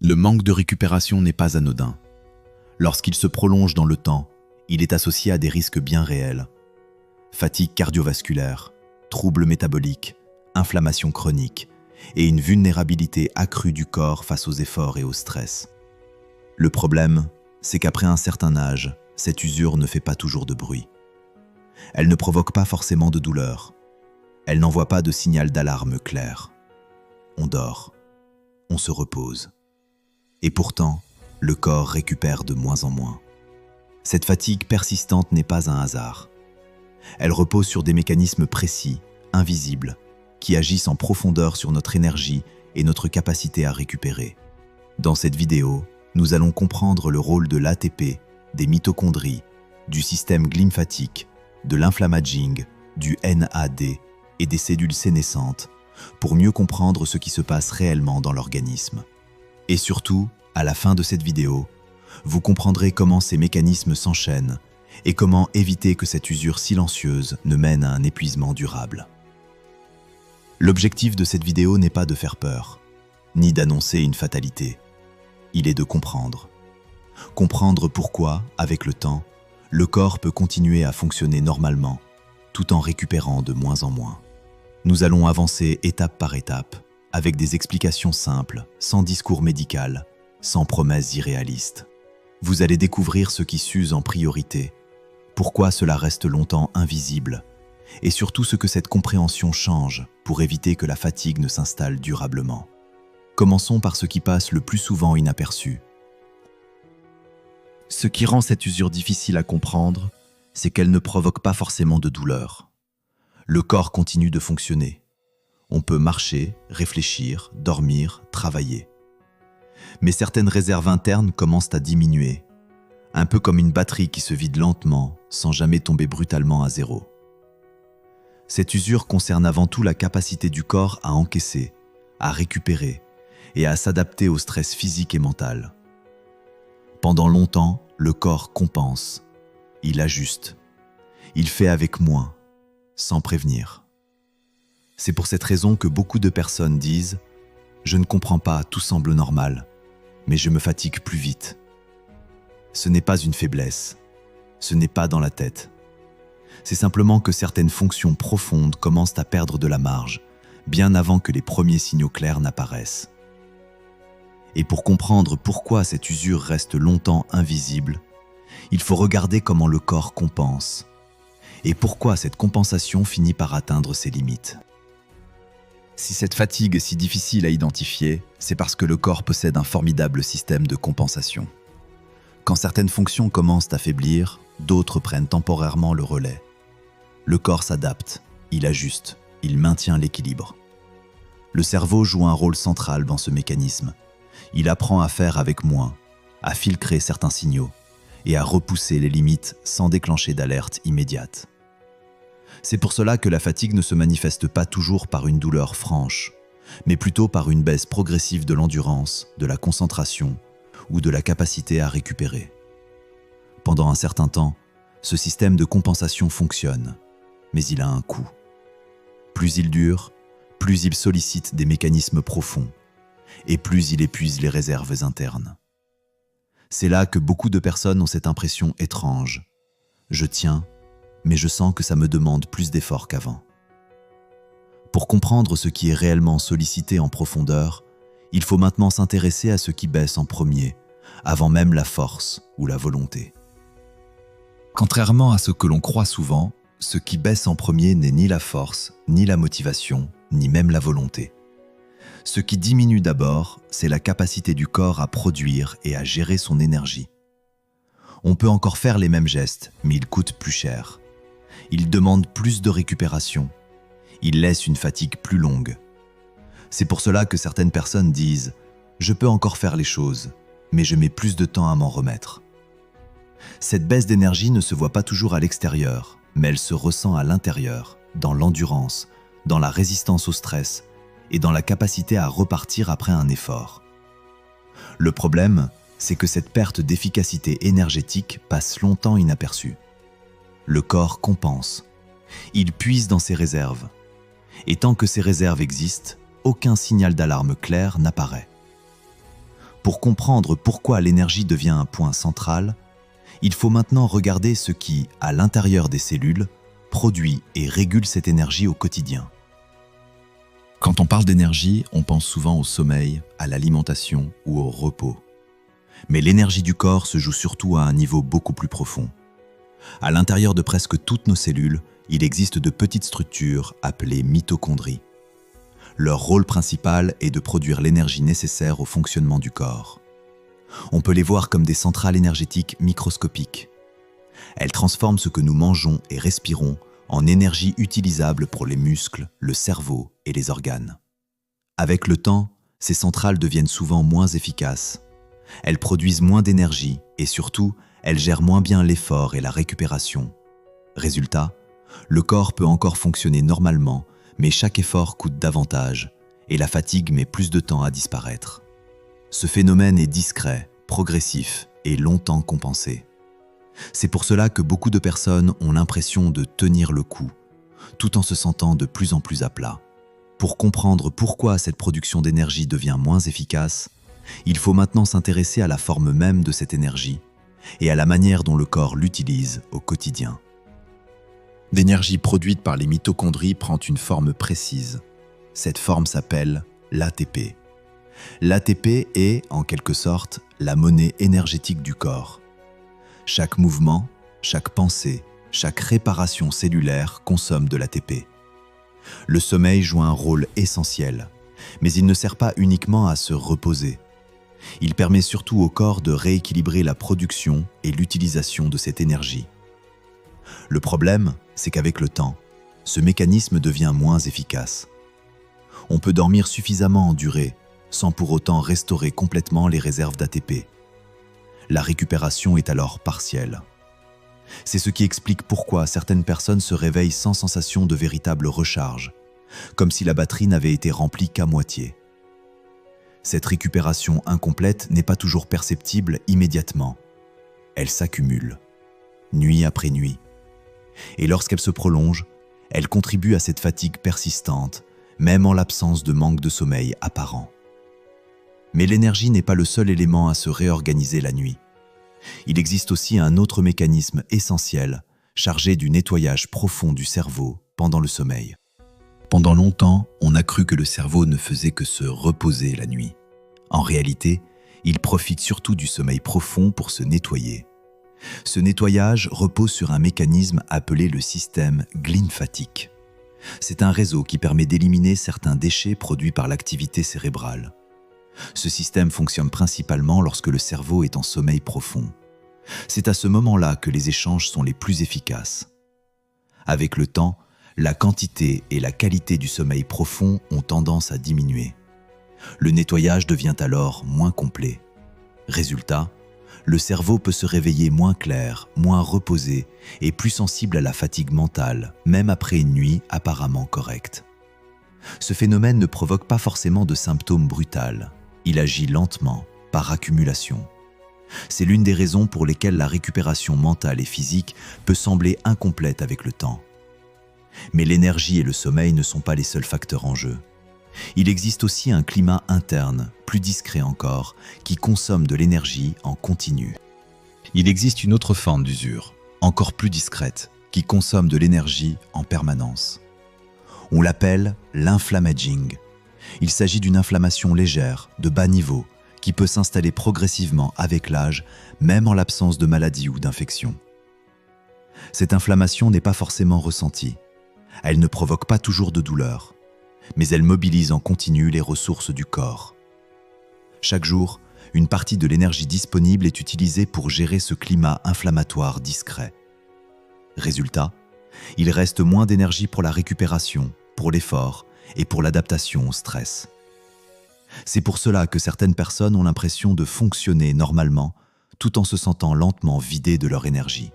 Le manque de récupération n'est pas anodin. Lorsqu'il se prolonge dans le temps, il est associé à des risques bien réels. Fatigue cardiovasculaire, troubles métaboliques, inflammation chronique et une vulnérabilité accrue du corps face aux efforts et au stress. Le problème, c'est qu'après un certain âge, cette usure ne fait pas toujours de bruit. Elle ne provoque pas forcément de douleur. Elle n'envoie pas de signal d'alarme clair. On dort, on se repose. Et pourtant, le corps récupère de moins en moins. Cette fatigue persistante n'est pas un hasard. Elle repose sur des mécanismes précis, invisibles, qui agissent en profondeur sur notre énergie et notre capacité à récupérer. Dans cette vidéo, nous allons comprendre le rôle de l'ATP, des mitochondries, du système lymphatique, de l'inflammaging, du NAD et des cellules sénescentes, pour mieux comprendre ce qui se passe réellement dans l'organisme. Et surtout, à la fin de cette vidéo, vous comprendrez comment ces mécanismes s'enchaînent et comment éviter que cette usure silencieuse ne mène à un épuisement durable. L'objectif de cette vidéo n'est pas de faire peur, ni d'annoncer une fatalité. Il est de comprendre. Comprendre pourquoi, avec le temps, le corps peut continuer à fonctionner normalement, tout en récupérant de moins en moins. Nous allons avancer étape par étape, avec des explications simples, sans discours médical, sans promesses irréalistes. Vous allez découvrir ce qui s'use en priorité, pourquoi cela reste longtemps invisible, et surtout ce que cette compréhension change pour éviter que la fatigue ne s'installe durablement. Commençons par ce qui passe le plus souvent inaperçu. Ce qui rend cette usure difficile à comprendre, c'est qu'elle ne provoque pas forcément de douleur. Le corps continue de fonctionner. On peut marcher, réfléchir, dormir, travailler. Mais certaines réserves internes commencent à diminuer, un peu comme une batterie qui se vide lentement, sans jamais tomber brutalement à zéro. Cette usure concerne avant tout la capacité du corps à encaisser, à récupérer et à s'adapter au stress physique et mental. Pendant longtemps, le corps compense, il ajuste, il fait avec moins, sans prévenir. C'est pour cette raison que beaucoup de personnes disent « Je ne comprends pas, tout semble normal, mais je me fatigue plus vite ». Ce n'est pas une faiblesse, ce n'est pas dans la tête. C'est simplement que certaines fonctions profondes commencent à perdre de la marge, bien avant que les premiers signaux clairs n'apparaissent. Et pour comprendre pourquoi cette usure reste longtemps invisible, il faut regarder comment le corps compense, et pourquoi cette compensation finit par atteindre ses limites. Si cette fatigue est si difficile à identifier, c'est parce que le corps possède un formidable système de compensation. Quand certaines fonctions commencent à faiblir, d'autres prennent temporairement le relais. Le corps s'adapte, il ajuste, il maintient l'équilibre. Le cerveau joue un rôle central dans ce mécanisme. Il apprend à faire avec moins, à filtrer certains signaux et à repousser les limites sans déclencher d'alerte immédiate. C'est pour cela que la fatigue ne se manifeste pas toujours par une douleur franche, mais plutôt par une baisse progressive de l'endurance, de la concentration ou de la capacité à récupérer. Pendant un certain temps, ce système de compensation fonctionne, mais il a un coût. Plus il dure, plus il sollicite des mécanismes profonds, et plus il épuise les réserves internes. C'est là que beaucoup de personnes ont cette impression étrange. Je tiens, mais je sens que ça me demande plus d'efforts qu'avant. Pour comprendre ce qui est réellement sollicité en profondeur, il faut maintenant s'intéresser à ce qui baisse en premier, avant même la force ou la volonté. Contrairement à ce que l'on croit souvent, ce qui baisse en premier n'est ni la force, ni la motivation, ni même la volonté. Ce qui diminue d'abord, c'est la capacité du corps à produire et à gérer son énergie. On peut encore faire les mêmes gestes, mais ils coûtent plus cher. Ils demandent plus de récupération. Ils laissent une fatigue plus longue. C'est pour cela que certaines personnes disent « Je peux encore faire les choses, mais je mets plus de temps à m'en remettre ». Cette baisse d'énergie ne se voit pas toujours à l'extérieur, mais elle se ressent à l'intérieur, dans l'endurance, dans la résistance au stress et dans la capacité à repartir après un effort. Le problème, c'est que cette perte d'efficacité énergétique passe longtemps inaperçue. Le corps compense. Il puise dans ses réserves. Et tant que ces réserves existent, aucun signal d'alarme clair n'apparaît. Pour comprendre pourquoi l'énergie devient un point central, il faut maintenant regarder ce qui, à l'intérieur des cellules, produit et régule cette énergie au quotidien. Quand on parle d'énergie, on pense souvent au sommeil, à l'alimentation ou au repos. Mais l'énergie du corps se joue surtout à un niveau beaucoup plus profond. À l'intérieur de presque toutes nos cellules, il existe de petites structures appelées mitochondries. Leur rôle principal est de produire l'énergie nécessaire au fonctionnement du corps. On peut les voir comme des centrales énergétiques microscopiques. Elles transforment ce que nous mangeons et respirons en énergie utilisable pour les muscles, le cerveau et les organes. Avec le temps, ces centrales deviennent souvent moins efficaces. Elles produisent moins d'énergie et surtout, elles gèrent moins bien l'effort et la récupération. Résultat, le corps peut encore fonctionner normalement, mais chaque effort coûte davantage et la fatigue met plus de temps à disparaître. Ce phénomène est discret, progressif et longtemps compensé. C'est pour cela que beaucoup de personnes ont l'impression de tenir le coup, tout en se sentant de plus en plus à plat. Pour comprendre pourquoi cette production d'énergie devient moins efficace, il faut maintenant s'intéresser à la forme même de cette énergie et à la manière dont le corps l'utilise au quotidien. L'énergie produite par les mitochondries prend une forme précise. Cette forme s'appelle l'ATP. L'ATP est, en quelque sorte, la monnaie énergétique du corps. Chaque mouvement, chaque pensée, chaque réparation cellulaire consomme de l'ATP. Le sommeil joue un rôle essentiel, mais il ne sert pas uniquement à se reposer. Il permet surtout au corps de rééquilibrer la production et l'utilisation de cette énergie. Le problème, c'est qu'avec le temps, ce mécanisme devient moins efficace. On peut dormir suffisamment en durée, sans pour autant restaurer complètement les réserves d'ATP. La récupération est alors partielle. C'est ce qui explique pourquoi certaines personnes se réveillent sans sensation de véritable recharge, comme si la batterie n'avait été remplie qu'à moitié. Cette récupération incomplète n'est pas toujours perceptible immédiatement. Elle s'accumule, nuit après nuit. Et lorsqu'elle se prolonge, elle contribue à cette fatigue persistante, même en l'absence de manque de sommeil apparent. Mais l'énergie n'est pas le seul élément à se réorganiser la nuit. Il existe aussi un autre mécanisme essentiel, chargé du nettoyage profond du cerveau pendant le sommeil. Pendant longtemps, on a cru que le cerveau ne faisait que se reposer la nuit. En réalité, il profite surtout du sommeil profond pour se nettoyer. Ce nettoyage repose sur un mécanisme appelé le système glymphatique. C'est un réseau qui permet d'éliminer certains déchets produits par l'activité cérébrale. Ce système fonctionne principalement lorsque le cerveau est en sommeil profond. C'est à ce moment-là que les échanges sont les plus efficaces. Avec le temps, la quantité et la qualité du sommeil profond ont tendance à diminuer. Le nettoyage devient alors moins complet. Résultat, le cerveau peut se réveiller moins clair, moins reposé et plus sensible à la fatigue mentale, même après une nuit apparemment correcte. Ce phénomène ne provoque pas forcément de symptômes brutals. Il agit lentement, par accumulation. C'est l'une des raisons pour lesquelles la récupération mentale et physique peut sembler incomplète avec le temps. Mais l'énergie et le sommeil ne sont pas les seuls facteurs en jeu. Il existe aussi un climat interne, plus discret encore, qui consomme de l'énergie en continu. Il existe une autre forme d'usure, encore plus discrète, qui consomme de l'énergie en permanence. On l'appelle l'inflammaging. Il s'agit d'une inflammation légère, de bas niveau, qui peut s'installer progressivement avec l'âge, même en l'absence de maladie ou d'infection. Cette inflammation n'est pas forcément ressentie. Elle ne provoque pas toujours de douleur, mais elle mobilise en continu les ressources du corps. Chaque jour, une partie de l'énergie disponible est utilisée pour gérer ce climat inflammatoire discret. Résultat, il reste moins d'énergie pour la récupération, pour l'effort et pour l'adaptation au stress. C'est pour cela que certaines personnes ont l'impression de fonctionner normalement tout en se sentant lentement vidées de leur énergie.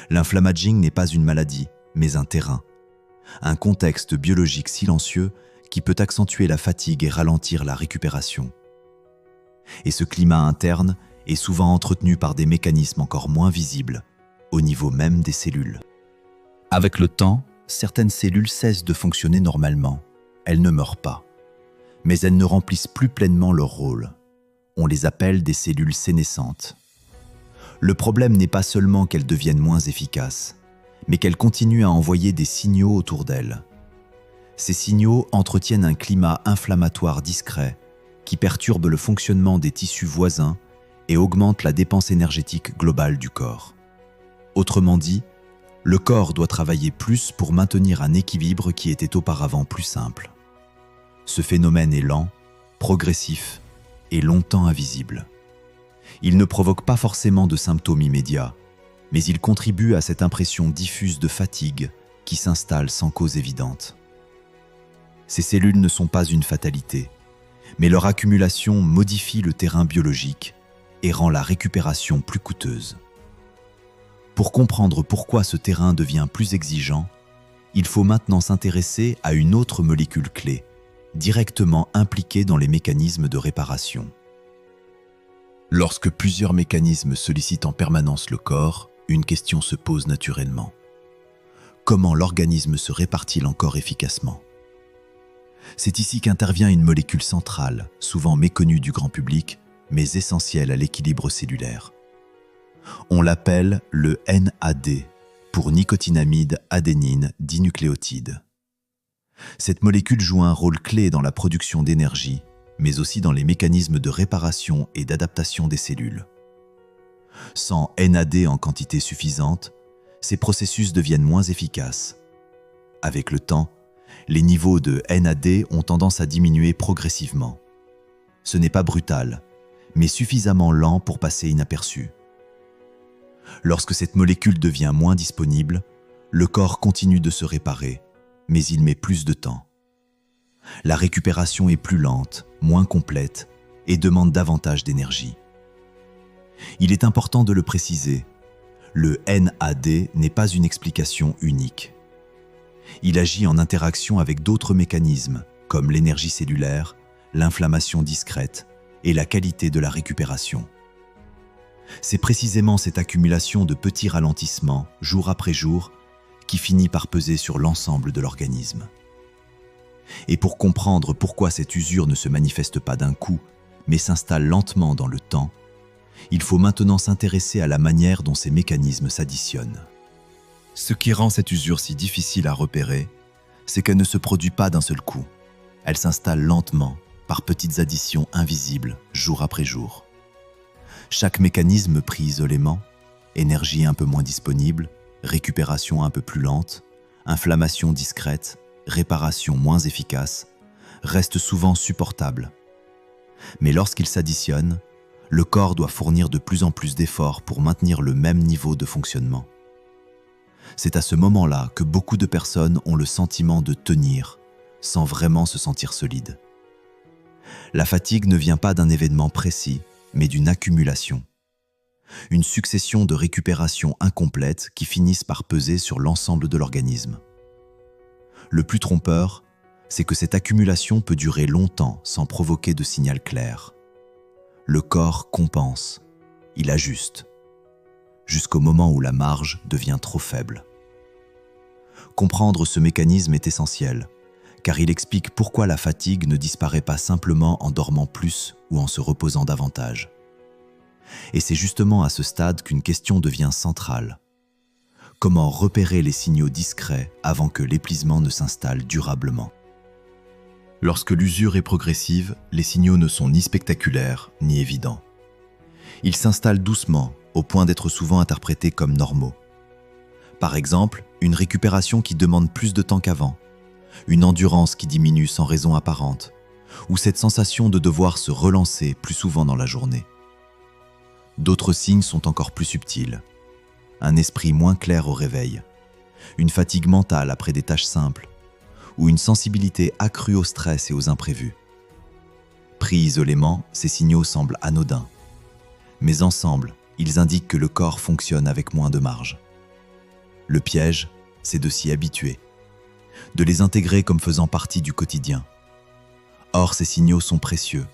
L'inflammaging n'est pas une maladie, mais un terrain, un contexte biologique silencieux qui peut accentuer la fatigue et ralentir la récupération. Et ce climat interne est souvent entretenu par des mécanismes encore moins visibles, au niveau même des cellules. Avec le temps, certaines cellules cessent de fonctionner normalement. Elles ne meurent pas, mais elles ne remplissent plus pleinement leur rôle, On les appelle des cellules sénescentes. Le problème n'est pas seulement qu'elles deviennent moins efficaces, mais qu'elles continuent à envoyer des signaux autour d'elles. Ces signaux entretiennent un climat inflammatoire discret qui perturbe le fonctionnement des tissus voisins et augmente la dépense énergétique globale du corps. Autrement dit, le corps doit travailler plus pour maintenir un équilibre qui était auparavant plus simple. Ce phénomène est lent, progressif et longtemps invisible. Il ne provoque pas forcément de symptômes immédiats, mais il contribue à cette impression diffuse de fatigue qui s'installe sans cause évidente. Ces cellules ne sont pas une fatalité, mais leur accumulation modifie le terrain biologique et rend la récupération plus coûteuse. Pour comprendre pourquoi ce terrain devient plus exigeant, il faut maintenant s'intéresser à une autre molécule clé, directement impliquée dans les mécanismes de réparation. Lorsque plusieurs mécanismes sollicitent en permanence le corps, une question se pose naturellement. Comment l'organisme se répare-t-il encore efficacement ? C'est ici qu'intervient une molécule centrale, souvent méconnue du grand public, mais essentielle à l'équilibre cellulaire. On l'appelle le NAD, pour nicotinamide adénine dinucléotide. Cette molécule joue un rôle clé dans la production d'énergie, mais aussi dans les mécanismes de réparation et d'adaptation des cellules. Sans NAD en quantité suffisante, ces processus deviennent moins efficaces. Avec le temps, les niveaux de NAD ont tendance à diminuer progressivement. Ce n'est pas brutal, mais suffisamment lent pour passer inaperçu. Lorsque cette molécule devient moins disponible, le corps continue de se réparer, mais il met plus de temps. La récupération est plus lente, moins complète et demande davantage d'énergie. Il est important de le préciser, le NAD n'est pas une explication unique. Il agit en interaction avec d'autres mécanismes, comme l'énergie cellulaire, l'inflammation discrète et la qualité de la récupération. C'est précisément cette accumulation de petits ralentissements, jour après jour, qui finit par peser sur l'ensemble de l'organisme. Et pour comprendre pourquoi cette usure ne se manifeste pas d'un coup, mais s'installe lentement dans le temps, il faut maintenant s'intéresser à la manière dont ces mécanismes s'additionnent. Ce qui rend cette usure si difficile à repérer, c'est qu'elle ne se produit pas d'un seul coup. Elle s'installe lentement, par petites additions invisibles, jour après jour. Chaque mécanisme pris isolément, énergie un peu moins disponible, récupération un peu plus lente, inflammation discrète, réparation moins efficace, reste souvent supportable. Mais lorsqu'il s'additionne, le corps doit fournir de plus en plus d'efforts pour maintenir le même niveau de fonctionnement. C'est à ce moment-là que beaucoup de personnes ont le sentiment de tenir, sans vraiment se sentir solides. La fatigue ne vient pas d'un événement précis, mais d'une accumulation. Une succession de récupérations incomplètes qui finissent par peser sur l'ensemble de l'organisme. Le plus trompeur, c'est que cette accumulation peut durer longtemps sans provoquer de signal clair. Le corps compense, il ajuste, jusqu'au moment où la marge devient trop faible. Comprendre ce mécanisme est essentiel, car il explique pourquoi la fatigue ne disparaît pas simplement en dormant plus ou en se reposant davantage. Et c'est justement à ce stade qu'une question devient centrale. Comment repérer les signaux discrets avant que l'épuisement ne s'installe durablement ? Lorsque l'usure est progressive, les signaux ne sont ni spectaculaires ni évidents. Ils s'installent doucement, au point d'être souvent interprétés comme normaux. Par exemple, une récupération qui demande plus de temps qu'avant, une endurance qui diminue sans raison apparente, ou cette sensation de devoir se relancer plus souvent dans la journée. D'autres signes sont encore plus subtils. Un esprit moins clair au réveil, une fatigue mentale après des tâches simples, ou une sensibilité accrue au stress et aux imprévus. Pris isolément, ces signaux semblent anodins. Mais ensemble, ils indiquent que le corps fonctionne avec moins de marge. Le piège, c'est de s'y habituer, de les intégrer comme faisant partie du quotidien. Or, ces signaux sont précieux.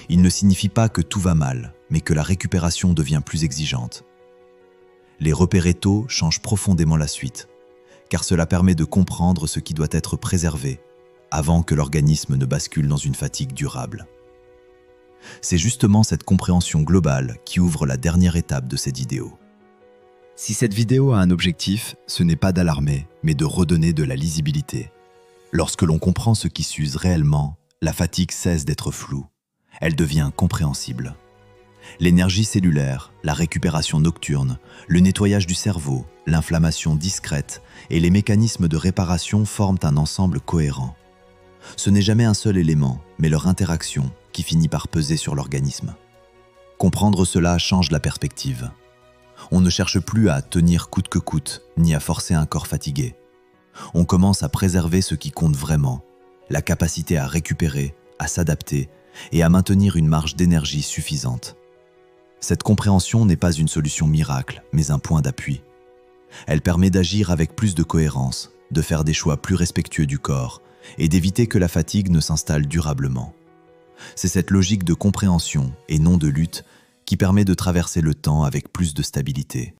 Ils ne signifient pas que tout va mal, mais que la récupération devient plus exigeante. Les repérer tôt change profondément la suite, car cela permet de comprendre ce qui doit être préservé avant que l'organisme ne bascule dans une fatigue durable. C'est justement cette compréhension globale qui ouvre la dernière étape de cette vidéo. Si cette vidéo a un objectif, ce n'est pas d'alarmer, mais de redonner de la lisibilité. Lorsque l'on comprend ce qui s'use réellement, la fatigue cesse d'être floue. Elle devient compréhensible. L'énergie cellulaire, la récupération nocturne, le nettoyage du cerveau, l'inflammation discrète et les mécanismes de réparation forment un ensemble cohérent. Ce n'est jamais un seul élément, mais leur interaction qui finit par peser sur l'organisme. Comprendre cela change la perspective. On ne cherche plus à tenir coûte que coûte, ni à forcer un corps fatigué. On commence à préserver ce qui compte vraiment, la capacité à récupérer, à s'adapter et à maintenir une marge d'énergie suffisante. Cette compréhension n'est pas une solution miracle, mais un point d'appui. Elle permet d'agir avec plus de cohérence, de faire des choix plus respectueux du corps et d'éviter que la fatigue ne s'installe durablement. C'est cette logique de compréhension et non de lutte qui permet de traverser le temps avec plus de stabilité.